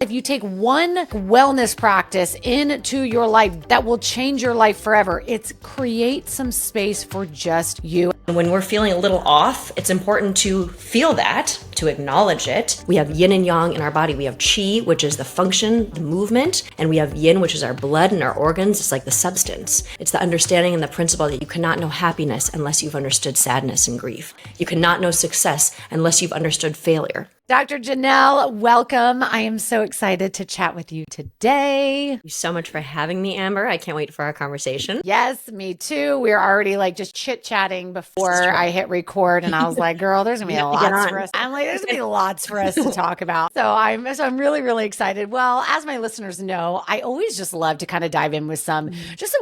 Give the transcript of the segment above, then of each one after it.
If you take one wellness practice into your life that will change your life forever, it's create some space for just you. When we're feeling a little off, it's important to feel that, to acknowledge it. We have yin and yang in our body. We have qi, which is the function, the movement, and we have yin, which is our blood and our organs. It's like the substance. It's the understanding and the principle that you cannot know happiness unless you've understood sadness and grief. You cannot know success unless you've understood failure. Dr. Jenelle, welcome. I am so excited to chat with you today. Thank you so much for having me, Amber. I can't wait for our conversation. Yes, me too. We were already like just chit-chatting before I hit record, and I was like, girl, there's gonna be lots for us. I'm like, there's gonna be lots for us to talk about. So I'm really, really excited. Well, as my listeners know, I always just love to kind of dive in with some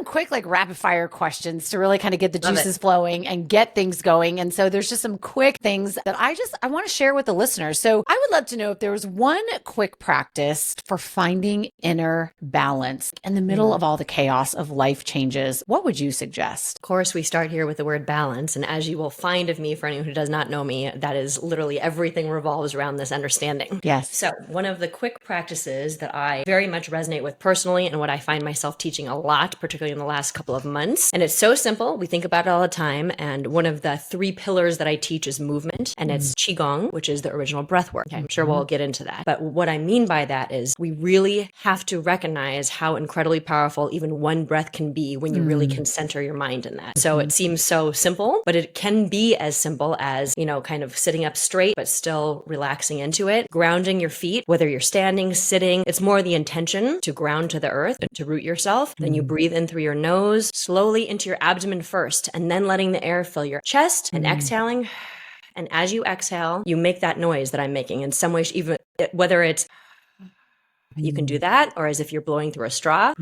quick like rapid fire questions to really kind of get the juices flowing and get things going. And so there's just some quick things that I want to share with the listeners. So I would love to know if there was one quick practice for finding inner balance in the middle of all the chaos of life changes. What would you suggest? Of course, we start here with the word balance. And as you will find of me, for anyone who does not know me, that is literally everything revolves around this understanding. Yes. So one of the quick practices that I very much resonate with personally and what I find myself teaching a lot, particularly in the last couple of months. And it's so simple. We think about it all the time. And one of the 3 pillars that I teach is movement. And it's Qigong, which is the original breathwork. Okay, I'm sure we'll get into that. But what I mean by that is we really have to recognize how incredibly powerful even one breath can be when you really can center your mind in that. So it seems so simple, but it can be as simple as, kind of sitting up straight, but still relaxing into it, grounding your feet, whether you're standing, sitting. It's more the intention to ground to the earth, to root yourself. Then you breathe in through your nose, slowly into your abdomen first, and then letting the air fill your chest and exhaling. And as you exhale, you make that noise that I'm making in some way, even whether it's, you can do that, or as if you're blowing through a straw.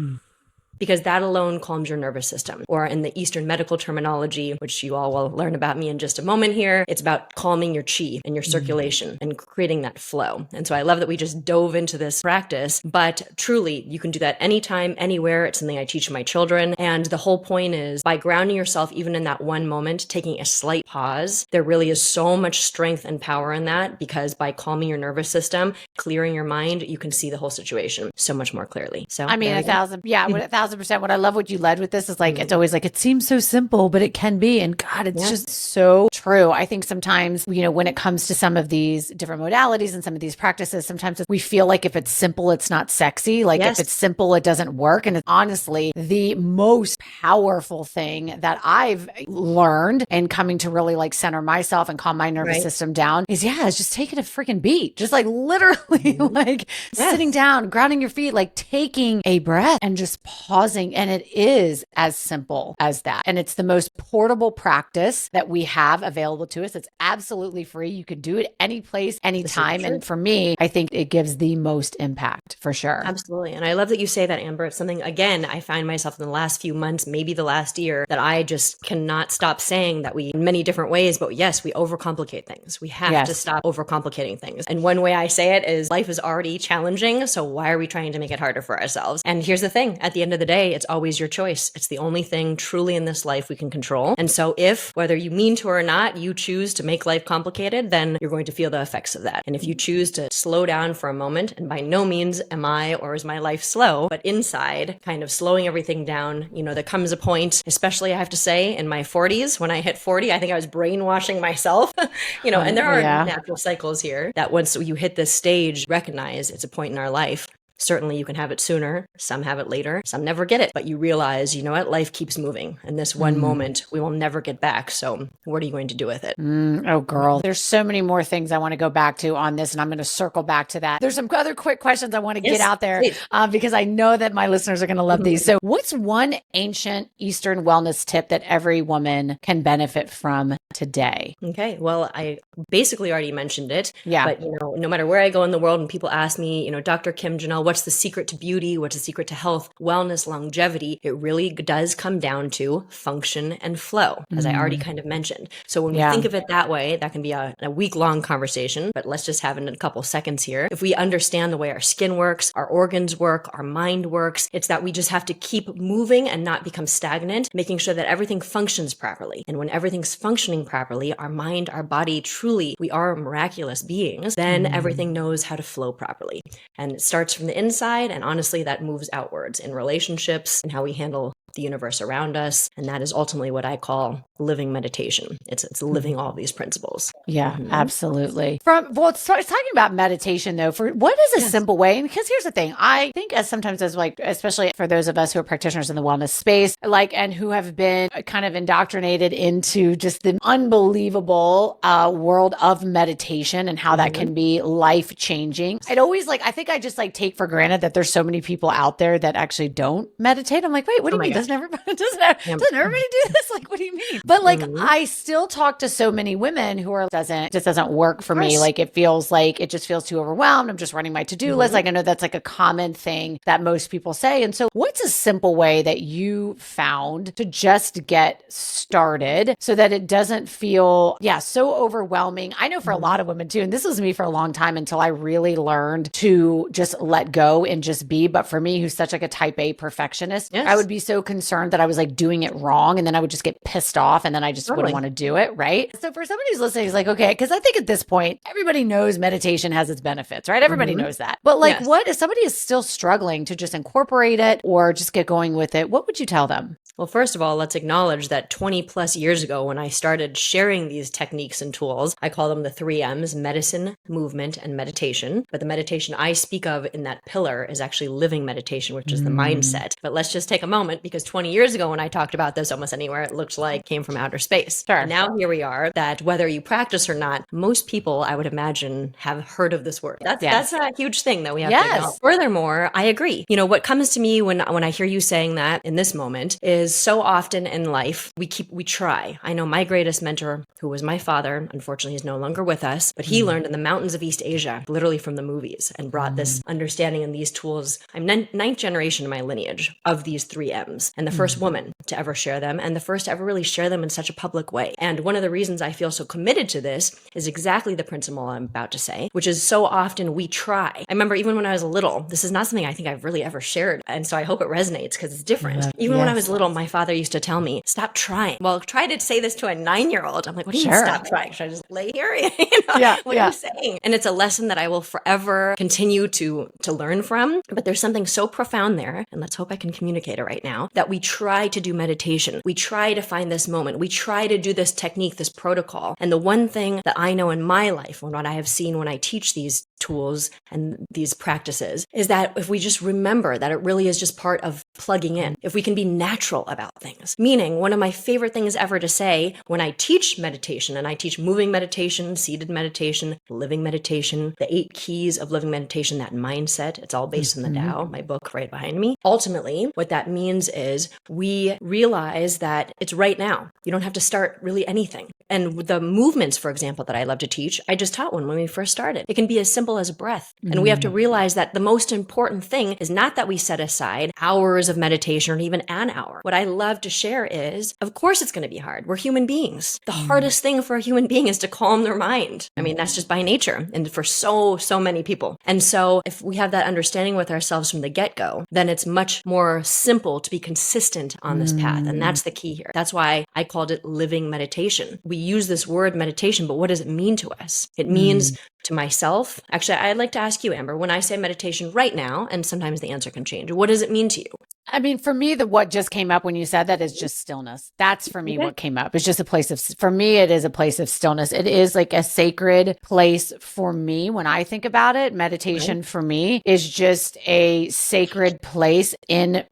Because that alone calms your nervous system. Or in the Eastern medical terminology, which you all will learn about me in just a moment here, it's about calming your qi and your circulation and creating that flow. And so I love that we just dove into this practice, but truly you can do that anytime, anywhere. It's something I teach my children. And the whole point is by grounding yourself, even in that one moment, taking a slight pause, there really is so much strength and power in that, because by calming your nervous system, clearing your mind, you can see the whole situation so much more clearly. So I mean, 1,000%. What I love what you led with this is like, it's always like, it seems so simple, but it can be. And God, it's just so true. I think sometimes, when it comes to some of these different modalities and some of these practices, sometimes we feel like if it's simple, it's not sexy. Like if it's simple, it doesn't work. And it's honestly the most powerful thing that I've learned in coming to really like center myself and calm my nervous system down is it's just taking a freaking beat. Just like literally like sitting down, grounding your feet, like taking a breath and just pausing. And it is as simple as that. And it's the most portable practice that we have available to us. It's absolutely free. You can do it any place, anytime. And for me, I think it gives the most impact for sure. Absolutely. And I love that you say that, Amber. It's something, again, I find myself in the last few months, maybe the last year, that I just cannot stop saying that we, in many different ways, but yes, we overcomplicate things. We have to stop overcomplicating things. And one way I say it is life is already challenging. So why are we trying to make it harder for ourselves? And here's the thing. At the end of the day, it's always your choice. It's the only thing truly in this life we can control. And so if, whether you mean to or not, you choose to make life complicated, then you're going to feel the effects of that. And if you choose to slow down for a moment, and by no means am I or is my life slow, but inside kind of slowing everything down, there comes a point, especially I have to say in my 40s, when I hit 40, I think I was brainwashing myself, and there are natural cycles here that once you hit this stage, recognize it's a point in our life. Certainly you can have it sooner, some have it later, some never get it, but you realize, life keeps moving. And this one moment we will never get back. So what are you going to do with it? Oh, girl, there's so many more things I want to go back to on this, and I'm going to circle back to that. There's some other quick questions I want to get out there because I know that my listeners are going to love these. So what's one ancient Eastern wellness tip that every woman can benefit from today? Okay. Well, I basically already mentioned it. Yeah. But, no matter where I go in the world and people ask me, Dr. Kim, Jenelle, what's the secret to beauty? What's the secret to health, wellness, longevity? It really does come down to function and flow, as I already kind of mentioned. So when we think of it that way, that can be a week-long conversation, but let's just have it in a couple seconds here. If we understand the way our skin works, our organs work, our mind works, it's that we just have to keep moving and not become stagnant, making sure that everything functions properly. And when everything's functioning properly, our mind, our body, truly, we are miraculous beings, then everything knows how to flow properly. And it starts from the inside, and honestly, that moves outwards in relationships and how we handle the universe around us. And that is ultimately what I call living meditation. It's living all these principles. Yeah, absolutely. It's talking about meditation though, for what is a simple way? And because here's the thing, I think sometimes as like, especially for those of us who are practitioners in the wellness space, like, and who have been kind of indoctrinated into just the unbelievable world of meditation and how that can be life changing. I think I just like take for granted that there's so many people out there that actually don't meditate. I'm like, wait, what do you mean? Doesn't everybody do this? Like, what do you mean? But like, I still talk to so many women who are, just doesn't work for me. Like, it just feels too overwhelmed. I'm just running my to-do list. Like, I know that's like a common thing that most people say. And so what's a simple way that you found to just get started so that it doesn't feel, so overwhelming? I know for a lot of women too, and this was me for a long time until I really learned to just let go and just be. But for me, who's such like a type A perfectionist, I would be so concerned that I was like doing it wrong. And then I would just get pissed off and then I just wouldn't want to do it. Right. So for somebody who's listening, is like, okay, because I think at this point, everybody knows meditation has its benefits, right? Everybody knows that. But like, what if somebody is still struggling to just incorporate it or just get going with it? What would you tell them? Well, first of all, let's acknowledge that 20 plus years ago, when I started sharing these techniques and tools, I call them the 3 M's: medicine, movement, and meditation. But the meditation I speak of in that pillar is actually living meditation, which is the mindset. But let's just take a moment, because 20 years ago, when I talked about this, almost anywhere it looked like came from outer space. Sure. And now here we are, that whether you practice or not, most people, I would imagine, have heard of this word. That's a huge thing that we have to acknowledge. Furthermore, I agree. You know, what comes to me when I hear you saying that in this moment is so often in life, we try. I know my greatest mentor, who was my father, unfortunately he's no longer with us, but he learned in the mountains of East Asia, literally from the movies, and brought this understanding and these tools. I'm ninth generation in my lineage of these 3 M's, and the first woman to ever share them, and the first to ever really share them in such a public way. And one of the reasons I feel so committed to this is exactly the principle I'm about to say, which is so often we try. I remember even when I was little, this is not something I think I've really ever shared, and so I hope it resonates because it's different. Even when I was little, my father used to tell me, stop trying. Well, try to say this to a 9-year-old. I'm like, what do you mean stop trying? Should I just lay here? What are you saying? And it's a lesson that I will forever continue to learn from. But there's something so profound there, and let's hope I can communicate it right now, that we try to do meditation. We try to find this moment. We try to do this technique, this protocol. And the one thing that I know in my life, and what I have seen when I teach these tools and these practices, is that if we just remember that it really is just part of plugging in, if we can be natural about things. Meaning, one of my favorite things ever to say when I teach meditation, and I teach moving meditation, seated meditation, living meditation, the 8 keys of living meditation, that mindset, it's all based in the Tao, my book right behind me. Ultimately, what that means is we realize that it's right now. You don't have to start really anything. And the movements, for example, that I love to teach, I just taught one when we first started. It can be as simple as breath. And we have to realize that the most important thing is not that we set aside hours of meditation or even an hour. What I love to share is, of course it's going to be hard. We're human beings. The hardest thing for a human being is to calm their mind. I mean, that's just by nature, and for so many people. And so if we have that understanding with ourselves from the get-go, then it's much more simple to be consistent on this path. And that's the key here. That's why I called it living meditation. We use this word meditation, but what does it mean to us? It means to myself. Actually, I'd like to ask you, Amber, when I say meditation right now, and sometimes the answer can change, what does it mean to you? I mean, for me, what just came up when you said that is just stillness. That's for me what came up. It's just a place of, for me, it is a place of stillness. It is like a sacred place for me. When I think about it, meditation for me is just a sacred place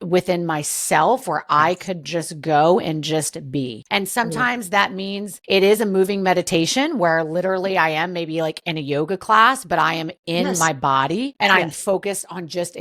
within myself where I could just go and just be. And sometimes that means it is a moving meditation where literally I am maybe like in a yoga class, but I am in my body and I'm focused on just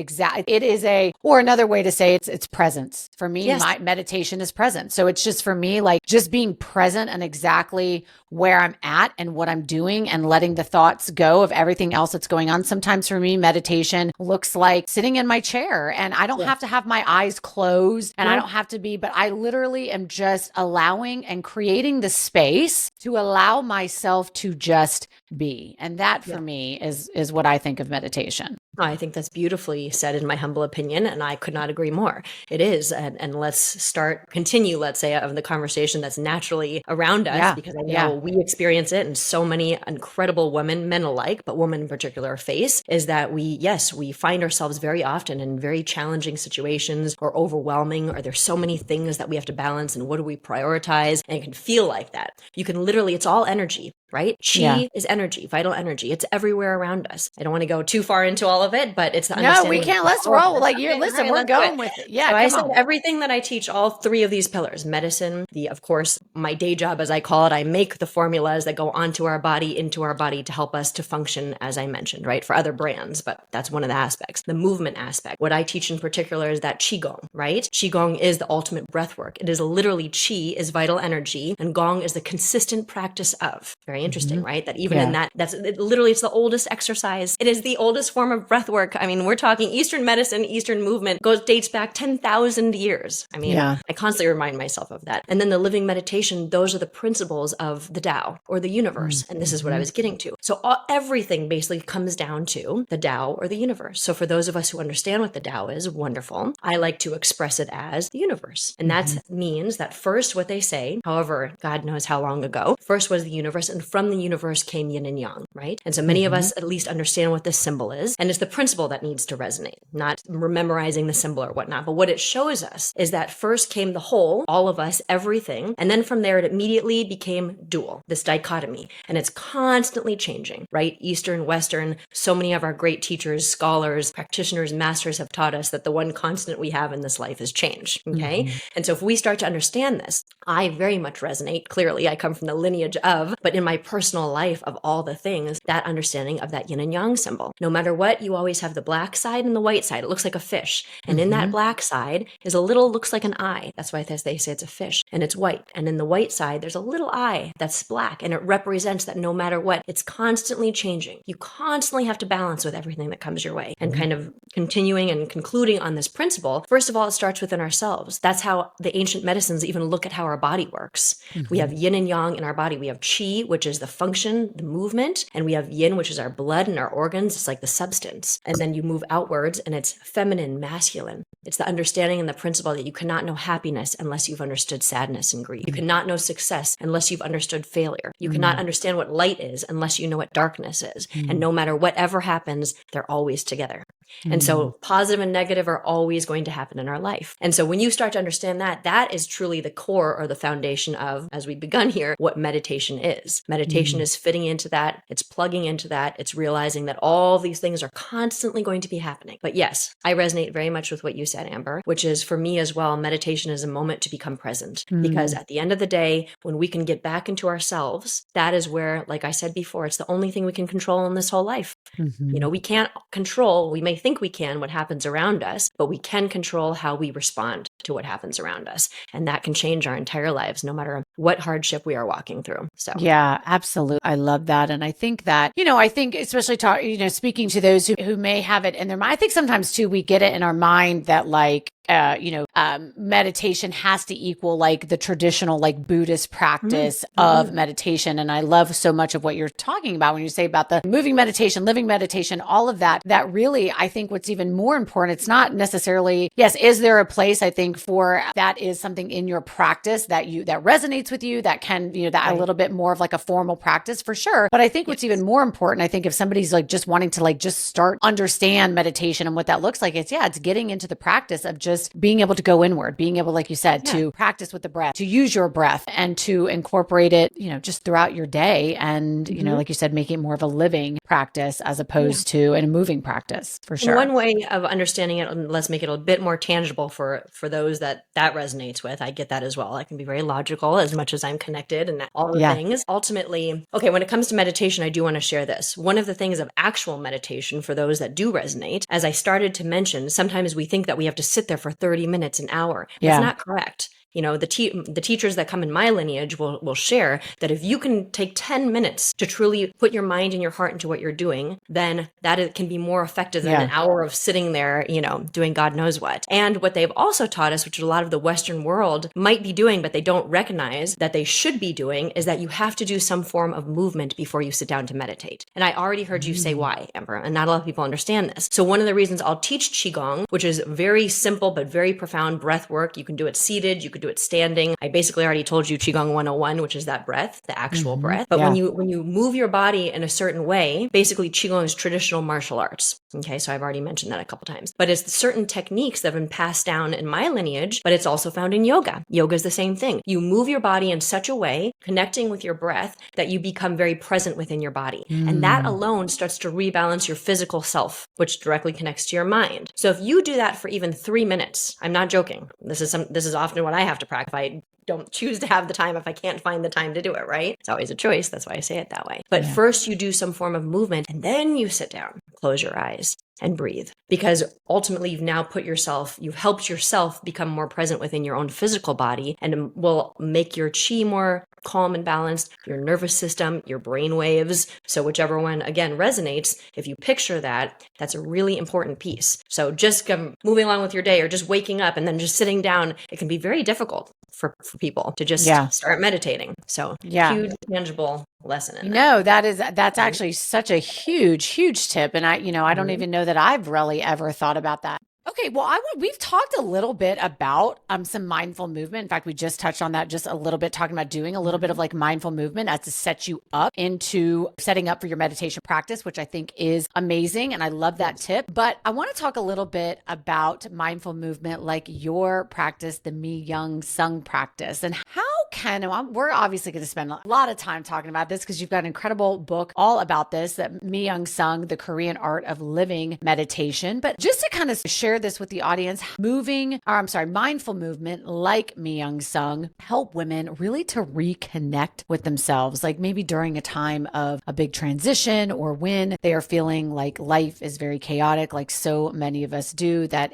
or another way to say it, it's presence. For me, Yes. my meditation is presence. So it's just for me, like just being present and exactly where I'm at and what I'm doing and letting the thoughts go of everything else that's going on. Sometimes for me, meditation looks like sitting in my chair and I don't have to have my eyes closed and I don't have to be, but I literally am just allowing and creating the space to allow myself to just be. And that for me is what I think of meditation. I think that's beautifully said in my humble opinion, and I could not agree more. It is. And let's continue, let's say, of the conversation that's naturally around us, because I know we experience it and so many incredible women, men alike, but women in particular face, is that we find ourselves very often in very challenging situations or overwhelming, or there's so many things that we have to balance and what do we prioritize? And it can feel like that. You can literally, it's all energy. Right? Chi is energy, vital energy. It's everywhere around us. I don't want to go too far into all of it, but it's the understanding. No, we can't. Let's roll. Like you're, listen, we're going with it. Yeah. So I said everything that I teach, all three of these pillars, medicine, of course, my day job, as I call it, I make the formulas that go onto our body, into our body to help us to function, as I mentioned, right? For other brands, but that's one of the aspects. The movement aspect. What I teach in particular is that Qigong, right? Qigong is the ultimate breath work. It is literally Qi is vital energy and Gong is the consistent practice of. Very interesting, right? That even in that, literally, it's the oldest exercise. It is the oldest form of breath work. I mean, we're talking Eastern medicine, Eastern movement dates back 10,000 years. I mean, I constantly remind myself of that. And then the living meditation, those are the principles of the Tao or the universe. And this is what I was getting to. So everything basically comes down to the Tao or the universe. So for those of us who understand what the Tao is, wonderful. I like to express it as the universe. And that means that first what they say, however, God knows how long ago, first was the universe, and from the universe came yin and yang, right? And so many of us at least understand what this symbol is. And it's the principle that needs to resonate, not memorizing the symbol or whatnot. But what it shows us is that first came the whole, all of us, everything. And then from there, it immediately became dual, this dichotomy. And it's constantly changing, right? Eastern, Western, so many of our great teachers, scholars, practitioners, masters have taught us that the one constant we have in this life is change, okay? And so if we start to understand this, I very much resonate. Clearly, I come from the lineage of, but in my personal life of all the things, that understanding of that yin and yang symbol. No matter what, you always have the black side and the white side. It looks like a fish. And in that black side is looks like an eye. That's why they say it's a fish and it's white. And in the white side, there's a little eye that's black, and it represents that no matter what, it's constantly changing. You constantly have to balance with everything that comes your way. And kind of continuing and concluding on this principle, first of all, it starts within ourselves. That's how the ancient medicines even look at how our body works. We have yin and yang in our body. We have qi, which is the function, the movement, and we have yin, which is our blood and our organs. It's like the substance. And then you move outwards and it's feminine, masculine. It's the understanding and the principle that you cannot know happiness unless you've understood sadness and grief. You cannot know success unless you've understood failure. You cannot understand what light is unless you know what darkness is. And no matter whatever happens, they're always together. And so positive and negative are always going to happen in our life. And so when you start to understand that, that is truly the core or the foundation of, as we've begun here, what meditation is. Meditation is fitting into that. It's plugging into that. It's realizing that all these things are constantly going to be happening. But yes, I resonate very much with what you said, Amber, which is for me as well, meditation is a moment to become present. Because at the end of the day, when we can get back into ourselves, that is where, like I said before, it's the only thing we can control in this whole life. You know, we can't control, we may think we can, what happens around us, but we can control how we respond to what happens around us. And that can change our entire lives, no matter what hardship we are walking through. So yeah, absolutely. I love that. And I think that, I think especially speaking to those who may have it in their mind, I think sometimes too, we get it in our mind that meditation has to equal like the traditional like Buddhist practice of meditation. And I love so much of what you're talking about when you say about the moving meditation, living meditation, all of that, that really, I think what's even more important, it's not necessarily, yes, is there a place I think for that is something in your practice that resonates with you, that can, that a little bit more of like a formal practice for sure. But I think what's even more important, I think if somebody's like just wanting to like just start understand meditation and what that looks like, it's getting into the practice of just being able to go inward, being able, like you said, to practice with the breath, to use your breath and to incorporate it, just throughout your day. And, like you said, make it more of a living practice as opposed to a moving practice for sure. And one way of understanding it, and let's make it a bit more tangible for those that resonates with. I get that as well. I can be very logical as much as I'm connected and all the things. Ultimately, okay, when it comes to meditation, I do want to share this. One of the things of actual meditation for those that do resonate, as I started to mention, sometimes we think that we have to sit there for 30 minutes, an hour. Yeah. That's not correct. The teachers that come in my lineage will share that if you can take 10 minutes to truly put your mind and your heart into what you're doing, then that can be more effective than an hour of sitting there, doing God knows what. And what they've also taught us, which a lot of the Western world might be doing, but they don't recognize that they should be doing, is that you have to do some form of movement before you sit down to meditate. And I already heard you say why, Amber, and not a lot of people understand this. So one of the reasons I'll teach Qigong, which is very simple but very profound breath work. You can do it seated, you could do it standing. I basically already told you Qigong 101, which is that breath, the actual breath. But when you move your body in a certain way, basically Qigong is traditional martial arts. Okay, so I've already mentioned that a couple times. But it's certain techniques that have been passed down in my lineage, but it's also found in yoga. Yoga is the same thing. You move your body in such a way, connecting with your breath, that you become very present within your body. And that alone starts to rebalance your physical self, which directly connects to your mind. So if you do that for even 3 minutes, I'm not joking. This is often what I have to practice. I don't choose to have the time if I can't find the time to do it, right? It's always a choice. That's why I say it that way. But first you do some form of movement and then you sit down, close your eyes and breathe. Because ultimately you've now you've helped yourself become more present within your own physical body and will make your chi more calm and balanced, your nervous system, your brain waves. So whichever one, again, resonates, if you picture that, that's a really important piece. So just moving along with your day or just waking up and then just sitting down, it can be very difficult for people to just start meditating. So huge, tangible lesson in that. That's actually such a huge tip. And I don't even know that I've really ever thought about that. Okay, well, we've talked a little bit about some mindful movement. In fact, we just touched on that just a little bit, talking about doing a little bit of like mindful movement as to set you up into setting up for your meditation practice, which I think is amazing. And I love that tip. But I want to talk a little bit about mindful movement, like your practice, the Mi Young Sung practice, and how we're obviously going to spend a lot of time talking about this because you've got an incredible book all about this, that Mi Young Sung, The Korean Art of Living Meditation. But just to kind of share this with the audience, mindful movement like Mi Young Sung help women really to reconnect with themselves, like maybe during a time of a big transition or when they are feeling like life is very chaotic, like so many of us do, that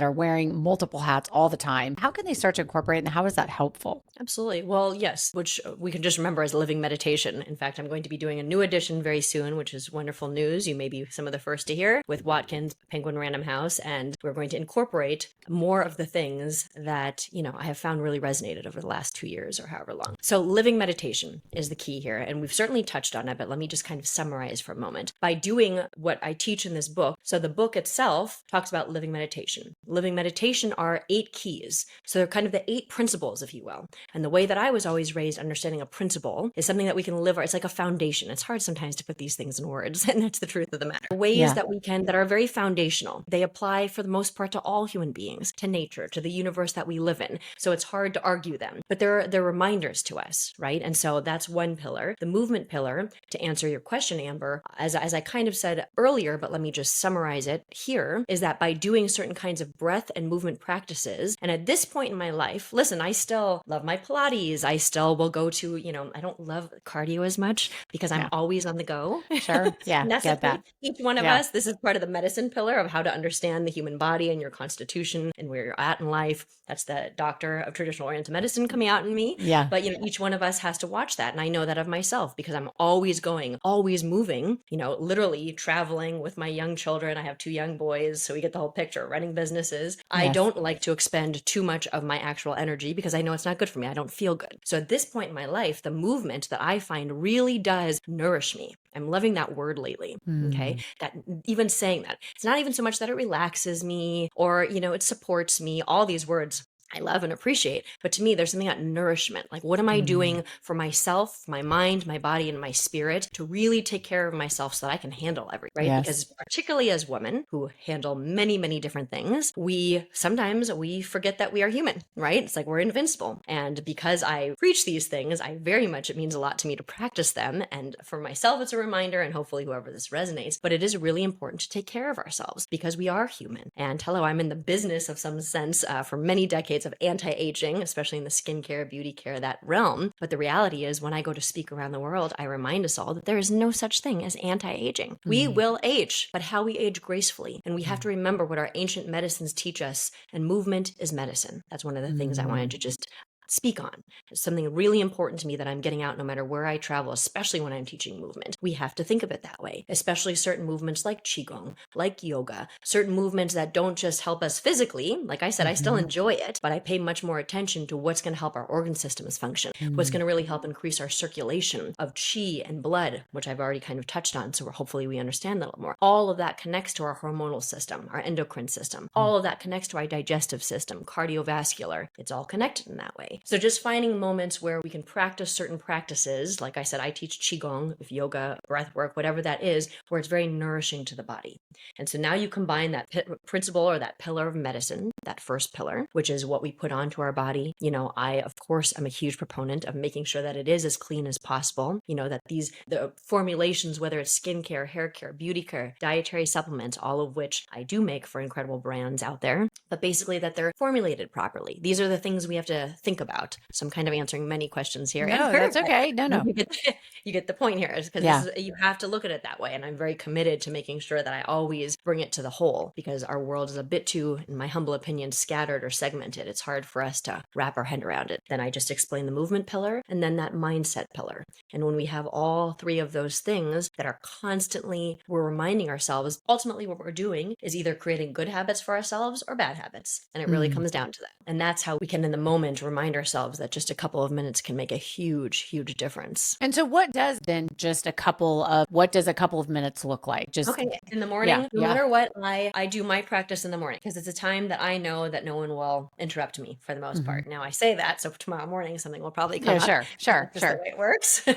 are wearing multiple hats all the time. How can they start to incorporate it, and how is that helpful? Absolutely. Well, yes, which we can just remember as living meditation. In fact, I'm going to be doing a new edition very soon, which is wonderful news. You may be some of the first to hear, with Watkins, Penguin Random House, and we're going to incorporate more of the things that, I have found really resonated over the last 2 years or however long. So living meditation is the key here. And we've certainly touched on it, but let me just kind of summarize for a moment. By doing what I teach in this book, so the book itself talks about living meditation. Living meditation are 8 keys. So they're kind of the 8 principles, if you will. And the way that I was always raised, understanding a principle is something that we can live. It's like a foundation. It's hard sometimes to put these things in words, and that's the truth of the matter. Ways that are very foundational. They apply for the most part to all human beings, to nature, to the universe that we live in. So it's hard to argue them, but they're reminders to us, right? And so that's one pillar. The movement pillar, to answer your question, Amber, as I kind of said earlier, but let me just summarize it here, is that by doing certain kinds of breath and movement practices, and at this point in my life, listen, I still love my Pilates. I still will go to, I don't love cardio as much because I'm always on the go. Sure. Yeah. And that's get that. Each one of us, this is part of the medicine pillar of how to understand the human body and your constitution and where you're at in life. That's the doctor of traditional Oriental medicine coming out in me. Yeah. But, each one of us has to watch that. And I know that of myself because I'm always going, always moving, literally traveling with my young children. I have 2 young boys, so we get the whole picture, running businesses. Yes. I don't like to expend too much of my actual energy because I know it's not good for me. I don't feel good. So at this point in my life, the movement that I find really does nourish me. I'm loving that word lately. Okay. That even saying that, it's not even so much that it relaxes me or, it supports me, all these words I love and appreciate. But to me, there's something about nourishment. Like, what am I doing for myself, my mind, my body, and my spirit to really take care of myself so that I can handle everything, right? Yes. Because particularly as women who handle many, many different things, we forget that we are human, right? It's like we're invincible. And because I preach these things, it means a lot to me to practice them. And for myself, it's a reminder, and hopefully whoever this resonates, but it is really important to take care of ourselves because we are human. And hello, I'm in the business of some sense for many decades. decades of anti-aging, especially in the skincare, beauty care, that realm. But the reality is when I go to speak around the world, I remind us all that there is no such thing as anti-aging. We will age, but how we age gracefully. And we have to remember what our ancient medicines teach us, and movement is medicine. That's one of the things I wanted to just speak on. It's something really important to me that I'm getting out no matter where I travel, especially when I'm teaching movement. We have to think of it that way, especially certain movements like Qigong, like yoga, certain movements that don't just help us physically. Like I said, I still enjoy it, but I pay much more attention to what's going to help our organ systems function, what's going to really help increase our circulation of qi and blood, which I've already kind of touched on. So hopefully we understand that a little more. All of that connects to our hormonal system, our endocrine system. All of that connects to our digestive system, cardiovascular. It's all connected in that way. So just finding moments where we can practice certain practices. Like I said, I teach Qigong, yoga, breath work, whatever that is, where it's very nourishing to the body. And so now you combine that principle or that pillar of medicine, that first pillar, which is what we put onto our body. I, of course, am a huge proponent of making sure that it is as clean as possible. That the formulations, whether it's skincare, hair care, beauty care, dietary supplements, all of which I do make for incredible brands out there, but basically that they're formulated properly. These are the things we have to think about. So I'm kind of answering many questions here. No, that's okay. No. You get the point here, because you have to look at it that way. And I'm very committed to making sure that I always bring it to the whole, because our world is a bit too, in my humble opinion, scattered or segmented. It's hard for us to wrap our head around it. Then I just explain the movement pillar and then that mindset pillar. And when we have all three of those things that are constantly, we're reminding ourselves, ultimately what we're doing is either creating good habits for ourselves or bad habits. And it really comes down to that. And that's how we can, in the moment, remind ourselves that just a couple of minutes can make a huge, huge difference. And so what does then what does a couple of minutes look like? Just okay, in the morning, no matter what, I do my practice in the morning because it's a time that I know that no one will interrupt me for the most part. Now I say that, so tomorrow morning something will probably come up. Sure. That's the way it works.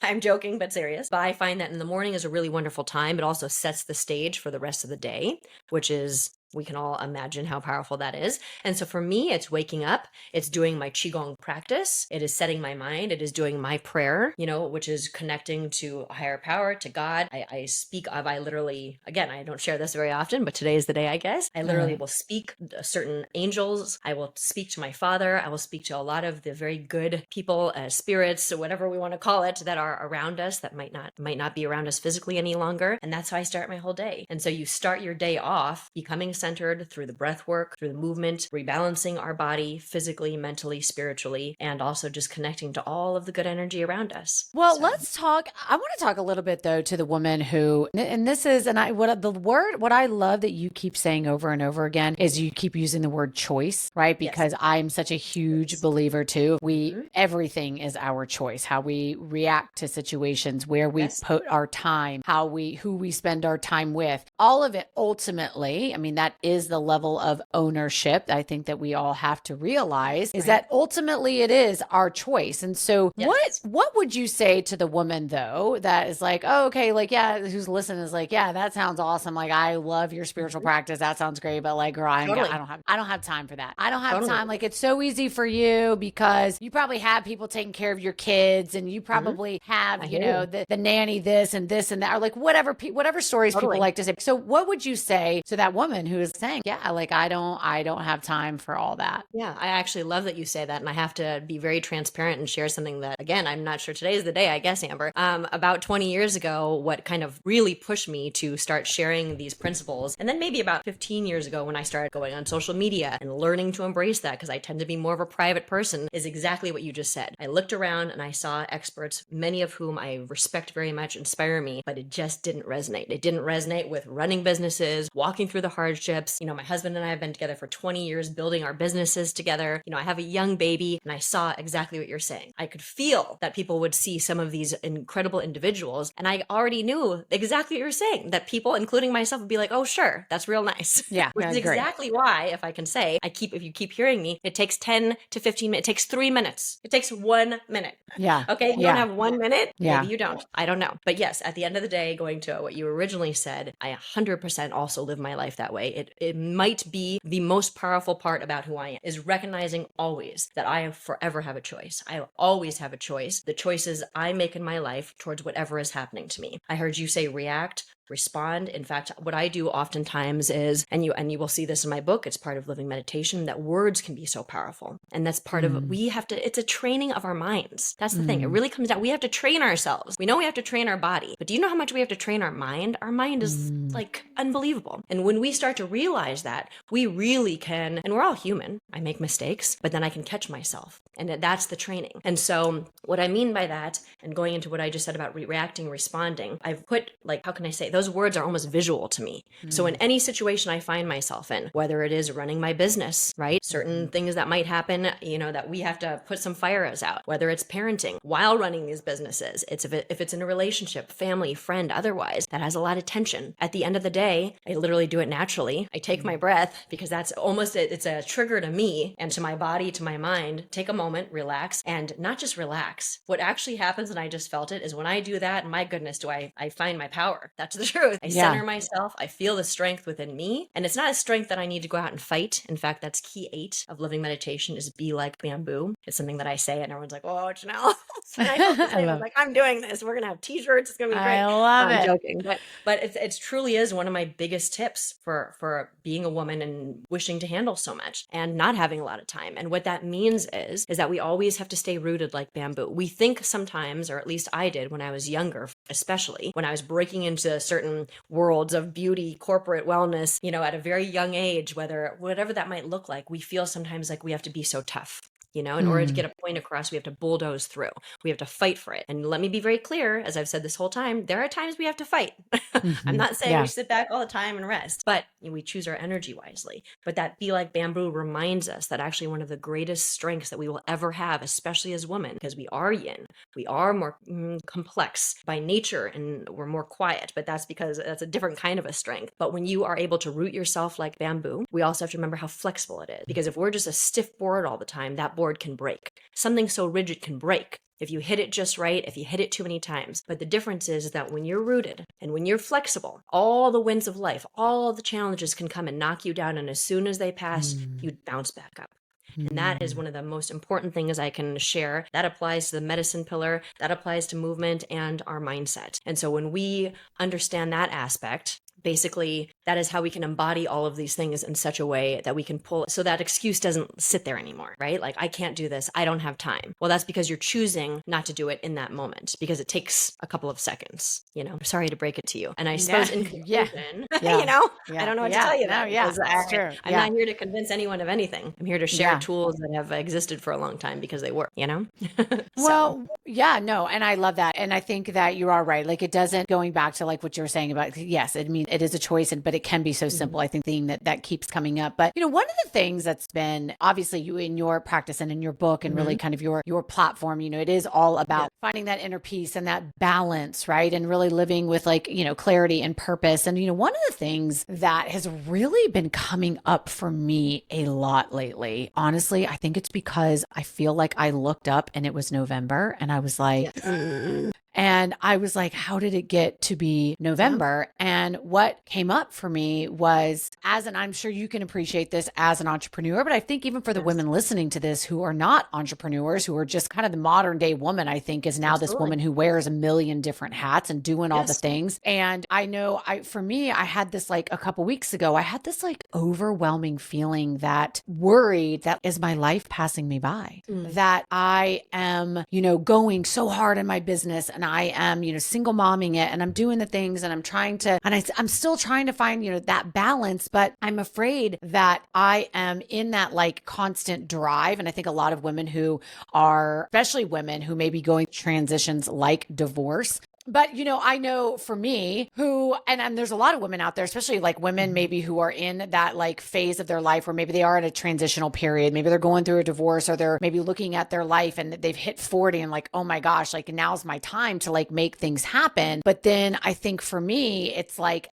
I'm joking, but serious. But I find that in the morning is a really wonderful time. It also sets the stage for the rest of the day, which is, we can all imagine how powerful that is. And so for me, it's waking up, it's doing my Qigong practice, it is setting my mind, it is doing my prayer, which is connecting to a higher power, to God. I speak of, I literally, again, I don't share this very often, but today is the day, I guess. I literally will speak certain angels. I will speak to my father. I will speak to a lot of the very good people, spirits, or whatever we want to call it, that are around us, that might not be around us physically any longer. And that's how I start my whole day. And so you start your day off becoming centered through the breath work, through the movement, rebalancing our body physically, mentally, spiritually, and also just connecting to all of the good energy around us. Well, let's talk. I want to talk a little bit though to the woman who, and this is, and what I love that you keep saying over and over again is you keep using the word choice, right? Because I'm such a huge believer too. Everything is our choice, how we react to situations, where we put our time, who we spend our time with, all of it ultimately, I mean, that is the level of ownership I think that we all have to realize is that ultimately it is our choice. And so what would you say to the woman though, that is like, oh, okay, like, who's listening is like, that sounds awesome. Like, I love your spiritual practice. That sounds great. But like, girl, I don't have time for that. I don't have time. Like, it's so easy for you because you probably have people taking care of your kids and you probably have, the nanny, this and that, or like whatever stories people like to say. So what would you say to that woman who is saying, like, I don't have time for all that? Yeah, I actually love that you say that. And I have to be very transparent and share something that, again, I'm not sure today is the day, I guess, Amber. About 20 years ago, what kind of really pushed me to start sharing these principles, and then maybe about 15 years ago when I started going on social media and learning to embrace that, because I tend to be more of a private person, is exactly what you just said. I looked around and I saw experts, many of whom I respect very much, inspire me, but it just didn't resonate. It didn't resonate with running businesses, walking through the hardships. My husband and I have been together for 20 years, building our businesses together. I have a young baby, and I saw exactly what you're saying. I could feel that people would see some of these incredible individuals, and I already knew exactly what you're saying, that people, including myself, would be like, oh, sure, that's real nice. Yeah. Which is exactly why, if I can say, if you keep hearing me, it takes 10 to 15 minutes. It takes 3 minutes. It takes 1 minute. Yeah. Okay. You don't have 1 minute. Yeah. Maybe you don't. I don't know. But yes, at the end of the day, going to what you originally said, I 100% also live my life that way. It might be the most powerful part about who I am, is recognizing always that I forever have a choice. I always have a choice. The choices I make in my life towards whatever is happening to me. I heard you say react. respond. In fact, what I do oftentimes is, and you will see this in my book, it's part of living meditation, that words can be so powerful. And that's part of, we have to, it's a training of our minds. That's the thing. It really comes down, we have to train ourselves. We know we have to train our body, but do you know how much we have to train our mind? Our mind is like unbelievable. And when we start to realize that, we really can, and we're all human. I make mistakes, but then I can catch myself. And that's the training. And so what I mean by that, and going into what I just said about reacting, responding, I've put, like, how can I say, those words are almost visual to me. So in any situation I find myself in, whether it is running my business, right? Certain things that might happen, that we have to put some fires out, whether it's parenting while running these businesses, if it's in a relationship, family, friend, otherwise, that has a lot of tension. At the end of the day, I literally do it naturally. I take my breath, because that's almost, it's a trigger to me and to my body, to my mind. Take a moment, relax, and not just relax. What actually happens, and I just felt it, is when I do that, my goodness, do I find my power. That's the truth. I center myself. I feel the strength within me. And it's not a strength that I need to go out and fight. In fact, that's key 8 of living meditation, is be like bamboo. It's something that I say, and everyone's like, "Oh, Jenelle." I'm like, I'm doing this. We're going to have t-shirts. It's going to be great. I love it. I'm joking. But it truly is one of my biggest tips for being a woman and wishing to handle so much and not having a lot of time. And what that means is that we always have to stay rooted like bamboo. We think sometimes, or at least I did when I was younger, especially when I was breaking into certain worlds of beauty, corporate wellness, at a very young age, whatever that might look like, we feel sometimes like we have to be so tough. In order to get a point across, we have to bulldoze through. We have to fight for it. And let me be very clear, as I've said this whole time, there are times we have to fight. I'm not saying we sit back all the time and rest, but we choose our energy wisely. But that be like bamboo reminds us that actually one of the greatest strengths that we will ever have, especially as women, because we are yin, we are more complex by nature, and we're more quiet, but that's because that's a different kind of a strength. But when you are able to root yourself like bamboo, we also have to remember how flexible it is. Because if we're just a stiff board all the time, that board can break. Something so rigid can break if you hit it just right, if you hit it too many times. But the difference is that when you're rooted and when you're flexible, all the winds of life, all the challenges can come and knock you down. And as soon as they pass, you bounce back up. And that is one of the most important things I can share. That applies to the medicine pillar, that applies to movement and our mindset. And so when we understand that aspect, basically, that is how we can embody all of these things in such a way that we can pull, so that excuse doesn't sit there anymore, right? Like, I can't do this. I don't have time. Well, that's because you're choosing not to do it in that moment, because it takes a couple of seconds, Sorry to break it to you. And I suppose in conclusion, I don't know what to tell you now. That's true. I'm not here to convince anyone of anything. I'm here to share tools that have existed for a long time because they work, Well, no. And I love that. And I think that you are right. Like, it doesn't, going back to like what you were saying about, yes, it is a choice, but it can be so simple. I think the thing that keeps coming up. But, one of the things that's been obviously you in your practice and in your book and really kind of your platform, it is all about finding that inner peace and that balance, right? And really living with like, clarity and purpose. And, one of the things that has really been coming up for me a lot lately, honestly, I think it's because I feel like I looked up and it was November and I was like, and I was like, how did it get to be November? And what came up for me was, and I'm sure you can appreciate this as an entrepreneur, but I think even for the women listening to this who are not entrepreneurs, who are just kind of the modern day woman, I think is now this woman who wears a million different hats and doing all the things. And I know for me, I had this like a couple weeks ago, I had this like overwhelming feeling that worried that is my life passing me by, that I am, going so hard in my business and I am, single momming it and I'm doing the things and I'm trying to, and I'm still trying to find, that balance, but I'm afraid that I am in that like constant drive. And I think a lot of women who are, especially women who may be going through transitions like divorce, but, I know for me and there's a lot of women out there, especially like women maybe who are in that like phase of their life where maybe they are in a transitional period. Maybe they're going through a divorce or they're maybe looking at their life and they've hit 40 and like, oh my gosh, like now's my time to like make things happen. But then I think for me, it's like,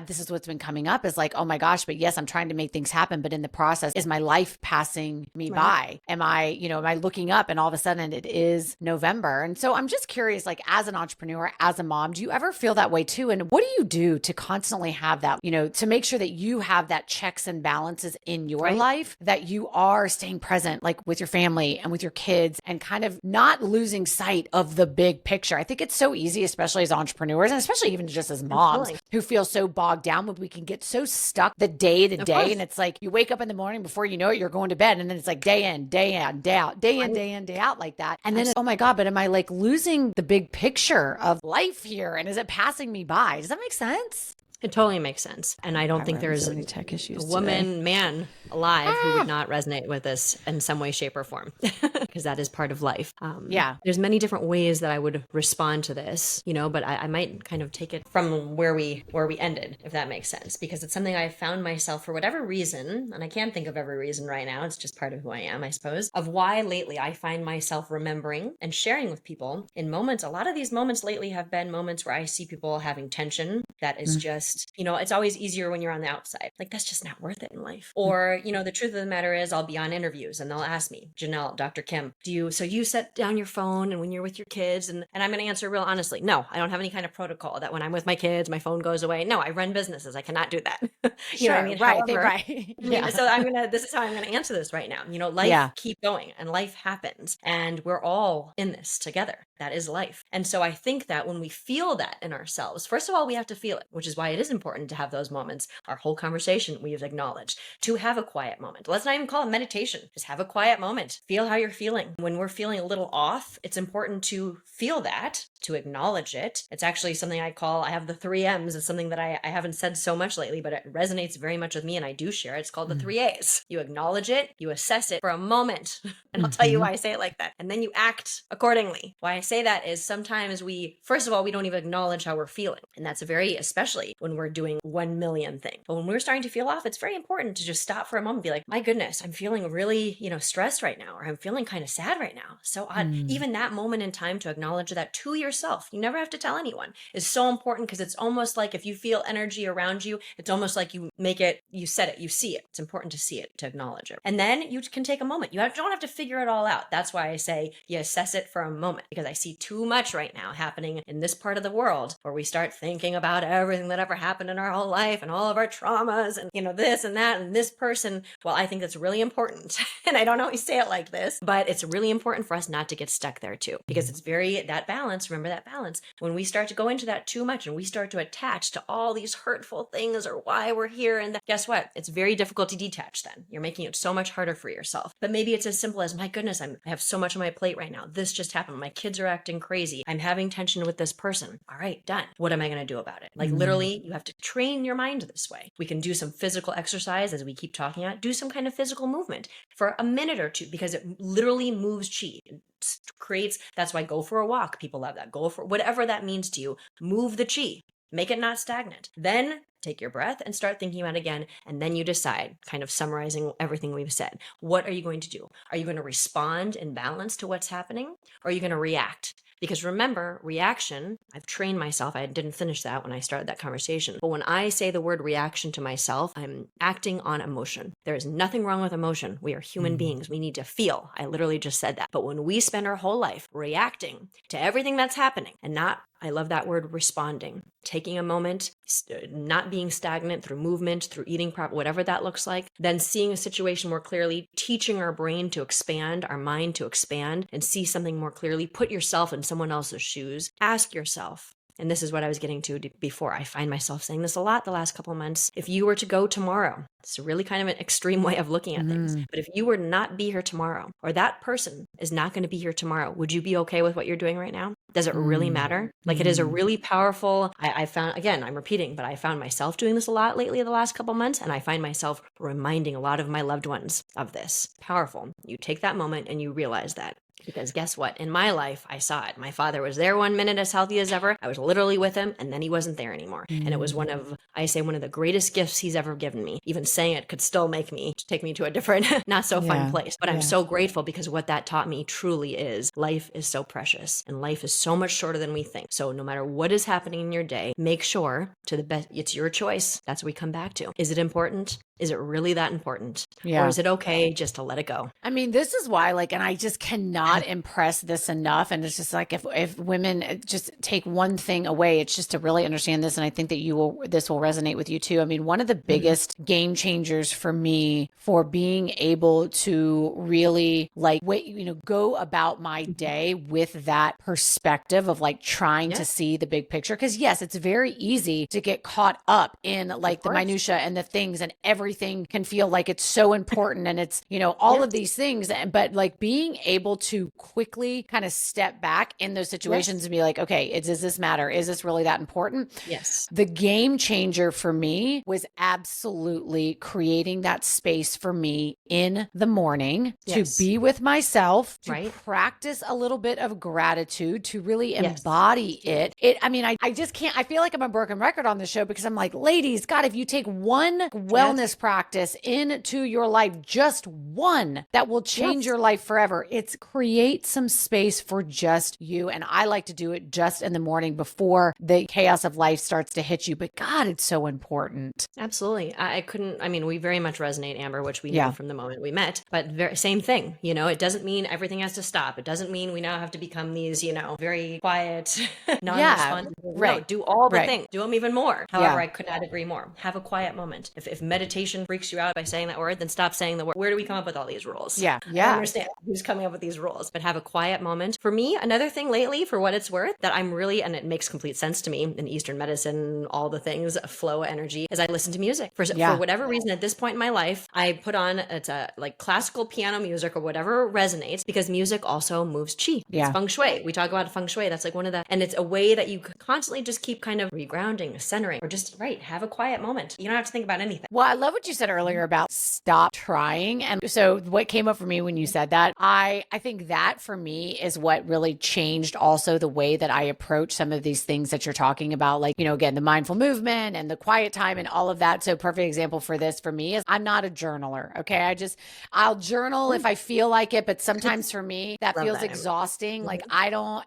this is what's been coming up is like, oh my gosh, but yes, I'm trying to make things happen. But in the process, is my life passing me by? Am I looking up and all of a sudden it is November? And so I'm just curious, like as an entrepreneur, are as a mom. Do you ever feel that way too? And what do you do to constantly have that, to make sure that you have that checks and balances in your life, that you are staying present, like with your family and with your kids, and kind of not losing sight of the big picture? I think it's so easy, especially as entrepreneurs and especially even just as moms who feel so bogged down when we can get so stuck the day to day. And it's like you wake up in the morning, before you know it, you're going to bed. And then it's like day in, day out, day out, day in, day in, day out, like that. And then it's, oh my God, but am I like losing the big picture of life here? And is it passing me by? Does that make sense? It totally makes sense. And I don't think there's so many tech issues a woman, man alive who would not resonate with this in some way, shape, or form, because that is part of life. There's many different ways that I would respond to this, but I might kind of take it from where we ended, if that makes sense, because it's something I found myself for whatever reason, and I can't think of every reason right now. It's just part of who I am, I suppose, of why lately I find myself remembering and sharing with people in moments. A lot of these moments lately have been moments where I see people having tension that is just, it's always easier when you're on the outside. Like, that's just not worth it in life. Or, the truth of the matter is, I'll be on interviews and they'll ask me, Jenelle, Dr. Kim, so you set down your phone and when you're with your kids? And I'm going to answer real honestly, no, I don't have any kind of protocol that when I'm with my kids, my phone goes away. No, I run businesses. I cannot do that. You know what I mean? Right. However, Right. Yeah. So this is how I'm going to answer this right now. Life keep going and life happens and we're all in this together. That is life. And so I think that when we feel that in ourselves, first of all, we have to feel it, which is why it is important to have those moments. Our whole conversation, we've acknowledged to have a quiet moment. Let's not even call it meditation. Just have a quiet moment. Feel how you're feeling. When we're feeling a little off, it's important to feel that, to acknowledge it. It's actually something I have the 3 M's. It's something that I haven't said so much lately, but it resonates very much with me and I do share it. It's called the 3 A's. You acknowledge it, you assess it for a moment, and I'll tell you why I say it like that. And then you act accordingly. Why I say that is sometimes first of all, we don't even acknowledge how we're feeling. And that's especially when we're doing 1 million things. But when we're starting to feel off, it's very important to just stop for a moment and be like, my goodness, I'm feeling really, stressed right now, or I'm feeling kind of sad right now. So even that moment in time to acknowledge that to yourself, you never have to tell anyone, is so important, because it's almost like if you feel energy around you, it's almost like you set it, you see it. It's important to see it, to acknowledge it. And then you can take a moment. You don't have to figure it all out. That's why I say you assess it for a moment, because I see too much right now happening in this part of the world where we start thinking about everything that ever happened in our whole life and all of our traumas and, this and that and this person. Well, I think that's really important. And I don't always say it like this, but it's really important for us not to get stuck there too, because it's that balance. Remember that balance. When we start to go into that too much and we start to attach to all these hurtful things or why we're here, and guess what? It's very difficult to detach then. You're making it so much harder for yourself. But maybe it's as simple as, my goodness, I have so much on my plate right now. This just happened. My kids are acting crazy. I'm having tension with this person. All right, done. What am I going to do about it? Like literally, you have to train your mind this way. We can do some physical exercise as we keep talking about, do some kind of physical movement for a minute or two, because it literally moves chi. That's why go for a walk. People love that. Go for whatever that means to you. Move the chi. Make it not stagnant. Then take your breath and start thinking about it again. And then you decide, kind of summarizing everything we've said. What are you going to do? Are you going to respond in balance to what's happening? Or are you going to react? Because remember, reaction, I've trained myself. I didn't finish that when I started that conversation. But when I say the word reaction to myself, I'm acting on emotion. There is nothing wrong with emotion. We are human beings. We need to feel. I literally just said that. But when we spend our whole life reacting to everything that's happening and not, I love that word, responding, taking a moment, not being stagnant through movement, through eating proper, whatever that looks like, then seeing a situation more clearly, teaching our brain to expand, our mind to expand and see something more clearly. Put yourself in someone else's shoes. Ask yourself, and this is what I was getting to before. I find myself saying this a lot the last couple of months. If you were to go tomorrow, it's really kind of an extreme way of looking at things. But if you were to not be here tomorrow, or that person is not going to be here tomorrow, would you be okay with what you're doing right now? Does it really matter? Like, it is a really powerful, I found, again, I'm repeating, but I found myself doing this a lot lately the last couple months, and I find myself reminding a lot of my loved ones of this. Powerful. You take that moment and you realize that. Because guess what? In my life, I saw it. My father was there 1 minute as healthy as ever. I was literally with him, and then he wasn't there anymore. And it was one of the greatest gifts he's ever given me. Even saying it could still take me to a different, not so fun place. But I'm so grateful, because what that taught me truly is life is so precious and life is so much shorter than we think. So no matter what is happening in your day, make sure, to the best, it's your choice. That's what we come back to. Is it important? Is it really that important? Yeah. Or is it okay just to let it go? I mean, this is why, like, and I just cannot impress this enough. And it's just like, if women just take one thing away, it's just to really understand this. And I think that this will resonate with you too. I mean, one of the biggest game changers for me for being able to really like, go about my day with that perspective of like trying to see the big picture. Cause yes, it's very easy to get caught up in like the minutia and the things, and everything can feel like it's so important and it's, all of these things. But like being able to quickly kind of step back in those situations and be like, okay, does this matter? Is this really that important? Yes. The game changer for me was absolutely creating that space for me in the morning to be with myself, to practice a little bit of gratitude, to really embody it. I just can't, I feel like I'm a broken record on the show because I'm like, ladies, God, if you take one wellness practice into your life, just one that will change your life forever, it's create some space for just you. And I like to do it just in the morning before the chaos of life starts to hit you. But God, it's so important. Absolutely. We very much resonate, Amber, which we knew from the moment we met, but same thing, it doesn't mean everything has to stop. It doesn't mean we now have to become these, very quiet, non-responsive. No, do all the things, do them even more. However, I could not agree more. Have a quiet moment. If meditation freaks you out by saying that word, then stop saying the word. Where do we come up with all these rules? I don't understand who's coming up with these rules, but have a quiet moment. For me, another thing lately, for what it's worth, that I'm really, and it makes complete sense to me in Eastern medicine, all the things, flow, energy, is I listen to music. For whatever reason, at this point in my life, I put on, it's a like classical piano music or whatever resonates, because music also moves chi. It's feng shui. We talk about feng shui. That's like one of the, and it's a way that you could constantly just keep kind of regrounding, centering, or just have a quiet moment. You don't have to think about anything. Well, I love what you said earlier about stop trying. And so what came up for me when you said that, I think that for me is what really changed also the way that I approach some of these things that you're talking about. Like, again, the mindful movement and the quiet time and all of that. So perfect example for this for me is I'm not a journaler. Okay. I'll journal if I feel like it, but sometimes for me, that feels exhausting. Like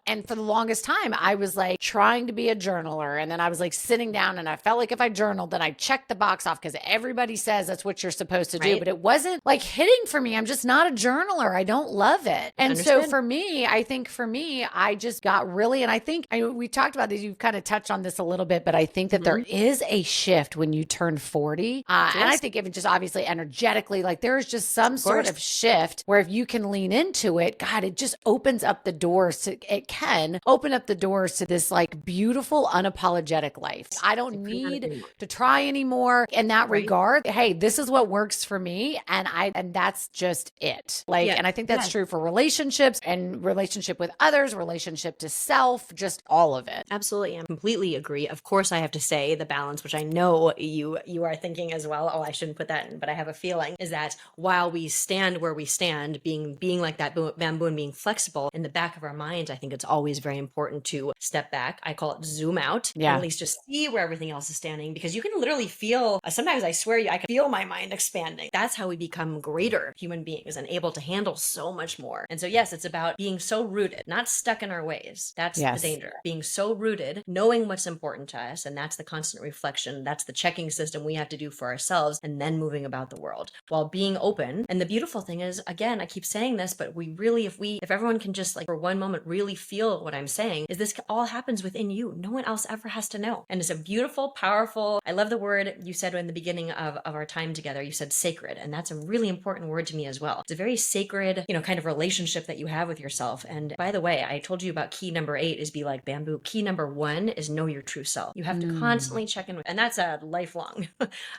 and for the longest time, I was like trying to be a journaler. And then I was like sitting down and I felt like if I journaled, then I checked the box off because everybody says that's what you're supposed to do, but it wasn't like hitting for me. I'm just not a journaler. I don't love it. And so for me, I just got really, and I think we talked about this, you've kind of touched on this a little bit, but I think that there is a shift when you turn 40. And I think even just obviously energetically, like there's just some sort of shift where if you can lean into it, God, it just opens up the doors it can open up the doors to this like beautiful, unapologetic life. I don't need to try anymore in that regard. Hey, this is what works for me. And that's just it. And I think that's true for relationships and relationship with others, relationship to self, just all of it. Absolutely. I completely agree. Of course, I have to say the balance, which I know you are thinking as well. Oh, I shouldn't put that in, but I have a feeling is that while we stand where we stand, being like that bamboo and being flexible in the back of our minds, I think it's always very important to step back. I call it zoom out, and at least just see where everything else is standing, because you can literally feel, sometimes I swear I can feel my mind expanding. That's how we become greater human beings and able to handle so much more. And so yes, it's about being so rooted, not stuck in our ways. That's the danger. Being so rooted, knowing what's important to us. And that's the constant reflection. That's the checking system we have to do for ourselves, and then moving about the world while being open. And the beautiful thing is, again, I keep saying this, but we really, if everyone can just like for one moment really feel what I'm saying, is this all happens within you. No one else ever has to know. And it's a beautiful, powerful, I love the word you said in the beginning of our time together, you said sacred. And that's a really important word to me as well. It's a very sacred, kind of relationship that you have with yourself. And by the way, I told you about key number 8 is be like bamboo. Key number 1 is know your true self. You have to constantly check in with, and that's a lifelong.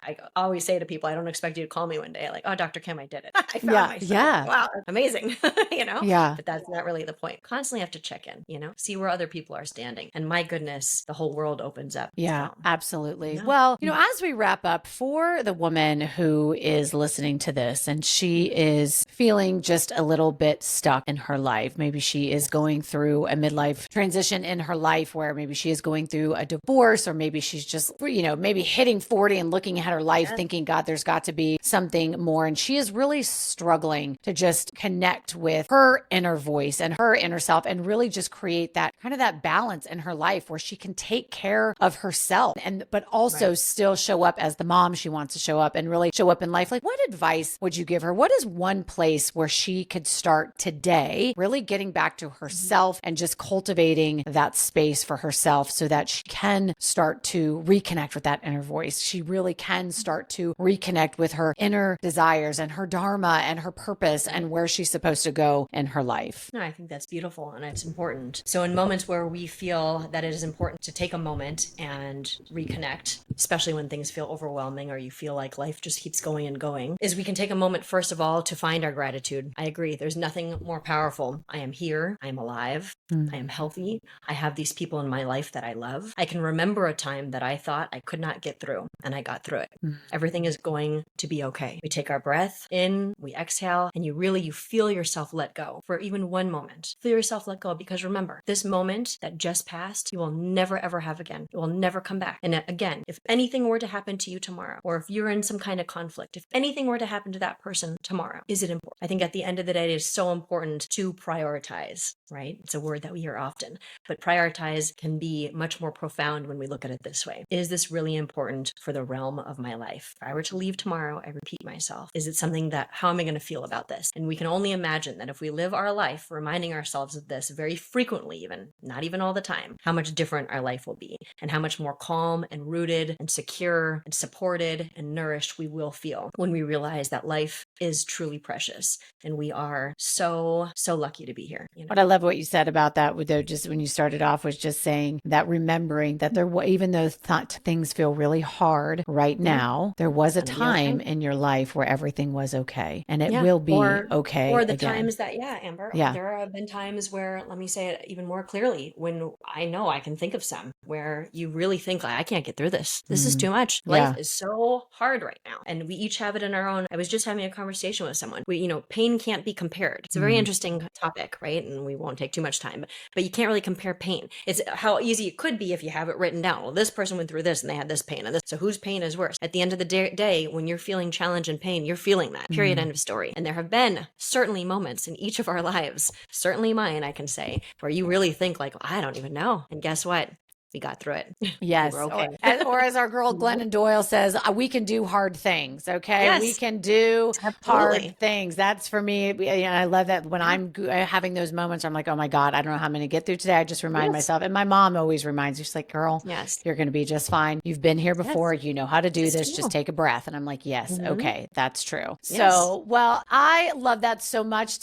I always say to people, I don't expect you to call me one day like, oh, Dr. Kim, I did it. I found myself. Yeah. Wow, amazing. Yeah. But that's not really the point. Constantly have to check in, see where other people are standing. And my goodness, the whole world opens up. Yeah, absolutely. Well, as we wrap up, for the woman who is listening to this and she is feeling just a little bit stuck in her life, maybe she is going through a midlife transition in her life where maybe she is going through a divorce, or maybe she's just, maybe hitting 40 and looking at her life thinking, God, there's got to be something more. And she is really struggling to just connect with her inner voice and her inner self and really just create that kind of that balance in her life where she can take care of herself but also still show up as the mom she wants to show up and really show up in life. Like, what advice would you give her? What is one place where she could start today, really getting back to herself and just cultivating that space for herself so that she can start to reconnect with that inner voice? She really can start to reconnect with her inner desires and her dharma and her purpose and where she's supposed to go in her life. No, I think that's beautiful and it's important. So in moments where we feel that it is important to take a moment and reconnect, especially when things feel overwhelming or you feel like life just keeps going and going, is we can take a moment, first of all, to find our gratitude. I agree. There's nothing more powerful. I am here. I am alive. I am healthy. I have these people in my life that I love. I can remember a time that I thought I could not get through and I got through it. Everything is going to be okay. We take our breath in, we exhale, and you feel yourself let go for even one moment. Feel yourself let go, because remember, this moment that just passed, you will never ever have again. It will never come back. And again, if anything were to happen to you tomorrow, or if you're in some kind of conflict, if anything were to happen to that person tomorrow, is it important? I think at the end of the day, it is so important to prioritize, right? It's a word that we hear often, but prioritize can be much more profound when we look at it this way. Is this really important for the realm of my life? If I were to leave tomorrow, I repeat myself, is it something that, how am I going to feel about this? And we can only imagine that if we live our life reminding ourselves of this very frequently, even, not even all the time, how much different our life will be and how much more calm and rooted and secure and supported and nourished we will feel when we realize that life is truly precious and we are so lucky to be here. You know? But I love what you said about that, though, just when you started off was just saying that, remembering that even though things feel really hard right now, there was a time in your life where everything was okay, and it will be okay. Or the again. Times that, Amber, there have been times where, let me say it even more clearly, when I know I can think of some where you really think like, I can't get through this. This is too much. Life is so hard right now. And we each have it in our own. I was just having a conversation with someone. Pain can't be compared. It's a very interesting topic, right? And we won't take too much time, but you can't really compare pain. It's how easy it could be if you have it written down. Well, this person went through this and they had this pain and this. So whose pain is worse? At the end of the day, when you're feeling challenge and pain, you're feeling that. Period. End of story. And there have been certainly moments in each of our lives, certainly mine, I can say, where you really think like, I don't even know. And guess what? We got through it. Yes. We're okay. Or as our girl Glennon Doyle says, we can do hard things. Okay. Yes. We can do Absolutely. hard things. That's for me. I love that when I'm having those moments, I'm like, oh my God, I don't know how I'm going to get through today. I just remind myself. And my mom always reminds me, she's like, girl, you're going to be just fine. You've been here before. You know how to do this. Just take a breath. And I'm like, yes. Okay. That's true. Yes. So, well, I love that so much.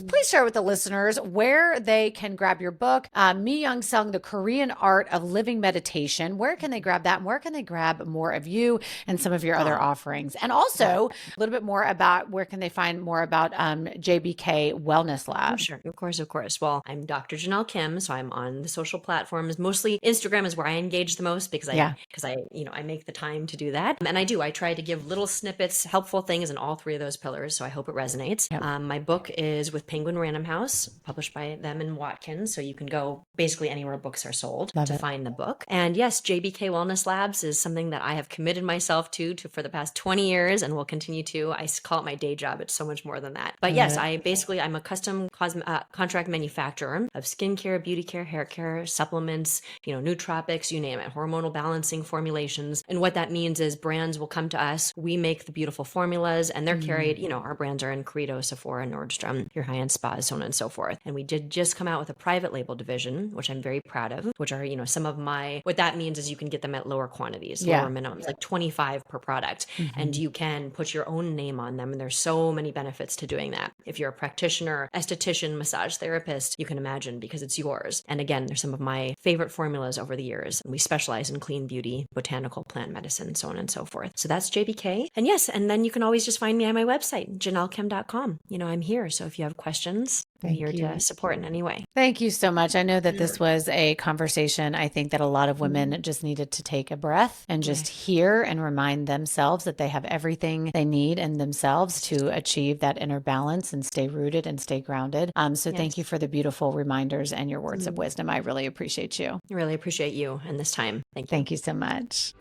Please share with the listeners where they can grab your book, Mi Young Sung, The Korean Art of Living Meditation. Where can they grab that? And where can they grab more of you and some of your other offerings? And also a little bit more about where can they find more about JBK Wellness Lab? Oh, sure. Of course. Well, I'm Dr. Jenelle Kim, so I'm on the social platforms. Mostly Instagram is where I engage the most because I make the time to do that. And I try to give little snippets, helpful things in all three of those pillars. So I hope it resonates. Yep. My book is with Penguin Random House, published by them in Watkins. So you can go basically anywhere books are sold to find the book. And yes, JBK Wellness Labs is something that I have committed myself to for the past 20 years and will continue to. I call it my day job. It's so much more than that. But yes, I'm a custom contract manufacturer of skincare, beauty care, hair care, supplements, nootropics, you name it, hormonal balancing formulations. And what that means is brands will come to us. We make the beautiful formulas and they're carried, our brands are in Credo, Sephora, Nordstrom, your high-end spas, so on and so forth. And we did just come out with a private label division, which I'm very proud of, which are, some of what that means is you can get them at lower quantities, lower minimums, like 25 per product. And you can put your own name on them. And there's so many benefits to doing that. If you're a practitioner, esthetician, massage therapist, you can imagine because it's yours. And again, there's some of my favorite formulas over the years. And we specialize in clean beauty, botanical plant medicine, so on and so forth. So that's JBK. And yes, and then you can always just find me on my website, JenelleKim.com. I'm here. So if you have questions, I'm here to support in any way. Thank you so much. I know that this was a conversation. I think that a lot of women just needed to take a breath and just hear and remind themselves that they have everything they need in themselves to achieve that inner balance and stay rooted and stay grounded. So thank you for the beautiful reminders and your words of wisdom. I really appreciate you. I really appreciate you and this time. Thank you. Thank you so much.